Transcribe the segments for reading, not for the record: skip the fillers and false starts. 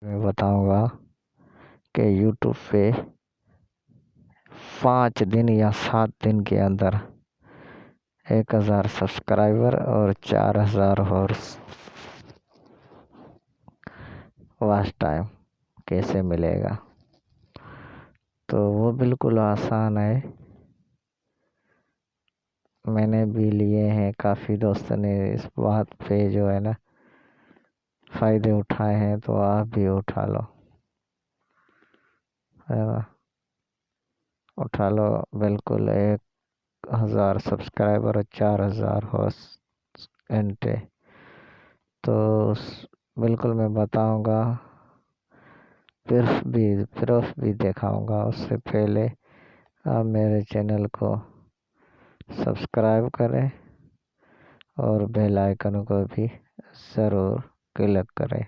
میں بتاؤں گا کہ یوٹیوب پہ 5 دن یا 7 دن کے اندر 1000 سبسکرائبر اور 4000 ہارس واچ ٹائم کیسے ملے گا؟ تو وہ بالکل آسان ہے. میں نے بھی لیے ہیں، کافی دوستوں نے اس بات پہ جو ہے نا فائدے اٹھائے ہیں، تو آپ بھی اٹھا لو، ہے نا؟ اٹھا لو بالکل. 1000 سبسکرائبر اور 4000 ہارس گھنٹے. تو بالکل میں بتاؤں گا، پروف بھی دکھاؤں گا. اس سے پہلے آپ میرے چینل کو سبسکرائب کریں اور بیل آئیکن کو بھی ضرور کلک کریں.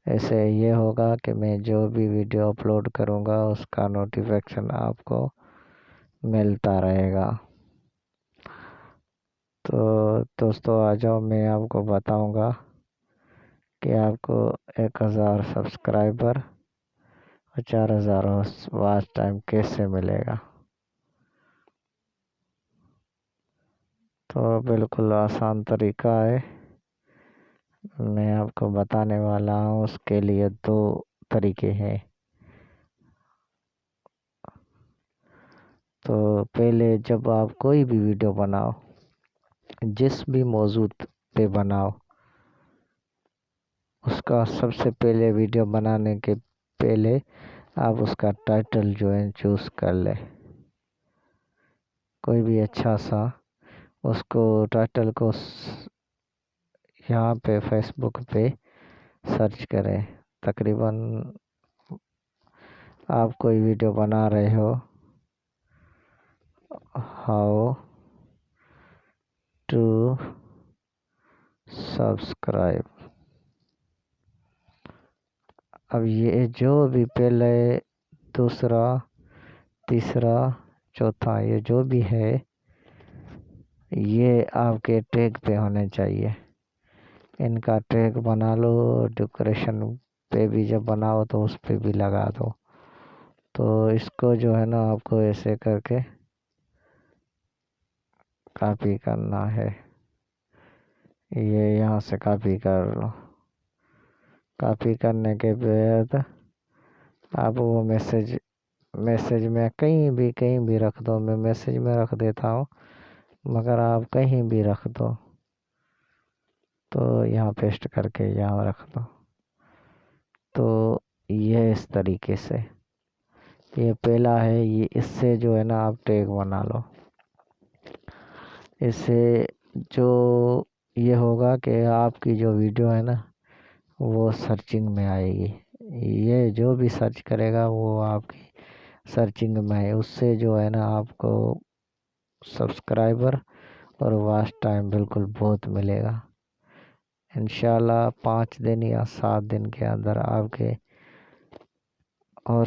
ایسے یہ ہوگا کہ میں جو بھی ویڈیو اپلوڈ کروں گا اس کا نوٹیفیکیشن آپ کو ملتا رہے گا. تو دوستو آ جاؤ، میں آپ کو بتاؤں گا کہ آپ کو 1000 سبسکرائبر اور 4000 واچ ٹائم کیسے ملے گا. تو بالکل آسان طریقہ ہے، میں آپ کو بتانے والا ہوں. اس کے لیے 2 طریقے ہیں. تو پہلے جب آپ کوئی بھی ویڈیو بناؤ، جس بھی موضوع پہ بناؤ، اس کا سب سے پہلے ویڈیو بنانے کے پہلے آپ اس کا ٹائٹل جو ہے چوز کر لیں. کوئی بھی اچھا سا اس کو ٹائٹل کو یہاں پہ فیس بک پہ سرچ کریں. تقریباً آپ کوئی ویڈیو بنا رہے ہو، ہاؤ ٹو سبسکرائب. اب یہ جو بھی پہلے، دوسرا، تیسرا، چوتھا، یہ جو بھی ہے یہ آپ کے ٹیگ پہ ہونے چاہیے. ان کا ٹیگ بنا لو. ڈیکوریشن پہ بھی جب بناؤ تو اس پہ بھی لگا دو. تو اس کو جو ہے نا آپ کو ایسے کر کے کاپی کرنا ہے. یہ یہاں سے کاپی کر لو. کاپی کرنے کے بعد آپ وہ میسج میں کہیں بھی رکھ دو. میں میسج میں رکھ دیتا ہوں، مگر آپ کہیں بھی رکھ دو. تو یہاں پیسٹ کر کے یہاں رکھ دو. تو یہ اس طریقے سے، یہ پہلا ہے. یہ اس سے جو ہے نا آپ ٹیگ بنا لو. اس سے جو یہ ہوگا کہ آپ کی جو ویڈیو ہے نا وہ سرچنگ میں آئے گی. یہ جو بھی سرچ کرے گا وہ آپ کی سرچنگ میں ہے. اس سے جو ہے نا آپ کو سبسکرائبر اور واچ ٹائم بالکل بہت ملے گا. انشاءاللہ 5 دن یا 7 دن کے اندر آپ کے اور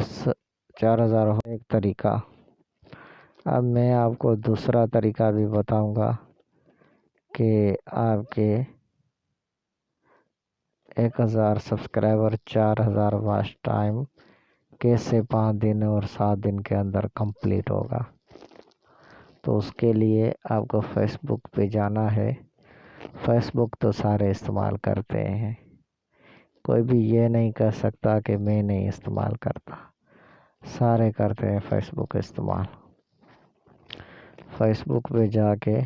4000 ہو. ایک طریقہ. اب میں آپ کو دوسرا طریقہ بھی بتاؤں گا کہ آپ کے 1000 سبسکرائبر 4000 واچ ٹائم کیسے 5 دن اور 7 دن کے اندر کمپلیٹ ہوگا. تو اس کے لیے آپ کو فیس بک پہ جانا ہے. فیس بک تو سارے استعمال کرتے ہیں، کوئی بھی یہ نہیں کر سکتا کہ میں نہیں استعمال کرتا. سارے کرتے ہیں فیس بک استعمال. فیس بک پہ جا کے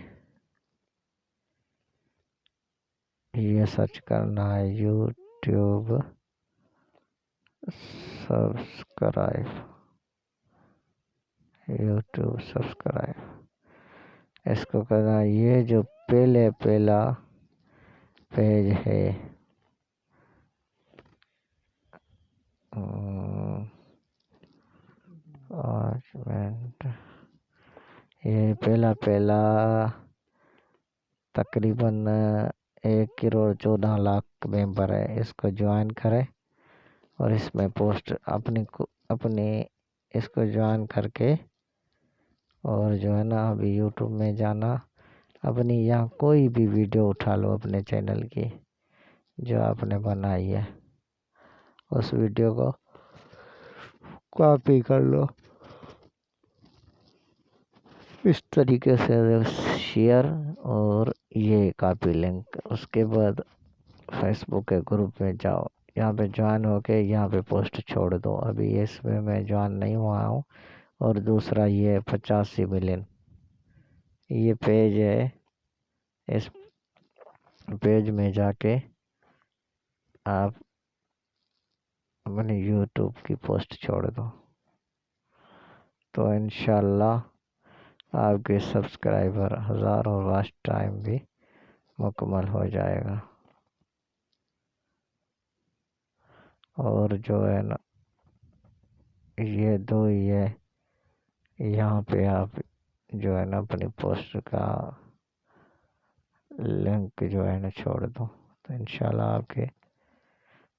یہ سرچ کرنا ہے یوٹیوب سبسکرائب. اس کو کرنا. یہ جو پہلا پیج ہے، 5 منٹ. یہ پہلا تقریباً 1,14,00,000 ممبر ہے. اس کو جوائن کریں اور اس میں پوسٹ اپنی اس کو جوائن کر کے، اور جو ہے نا ابھی یوٹیوب میں جانا، اپنی یہاں کوئی بھی ویڈیو اٹھا لو اپنے چینل کی جو آپ نے بنائی ہے، اس ویڈیو کو کاپی کر لو اس طریقے سے شیئر، اور یہ کاپی لنک، اس کے بعد فیس بک کے گروپ میں جاؤ، یہاں پہ جوائن ہو کے یہاں پہ پوسٹ چھوڑ دو۔ ابھی اس میں جوائن نہیں ہوا ہوں۔ اور دوسرا یہ 85 ملین یہ پیج ہے، اس پیج میں جا کے آپ اپنے یوٹیوب کی پوسٹ چھوڑ دو، تو انشاءاللہ آپ کے سبسکرائبر 1000 اور واچ ٹائم بھی مکمل ہو جائے گا۔ اور جو ہے نا یہ دو یہ یہاں پہ آپ جو ہے نا اپنی پوسٹ کا لنک جو ہے نا چھوڑ دو، تو انشاءاللہ آپ کے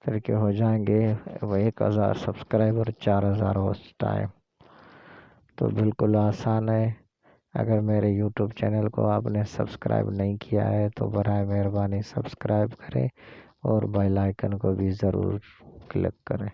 طریقے ہو جائیں گے۔ وہ 1000 سبسکرائبر 4000 واچ ٹائم، تو بالکل آسان ہے۔ اگر میرے یوٹیوب چینل کو آپ نے سبسکرائب نہیں کیا ہے تو برائے مہربانی سبسکرائب کریں، اور بیل آئیکن کو بھی ضرور کلک کریں۔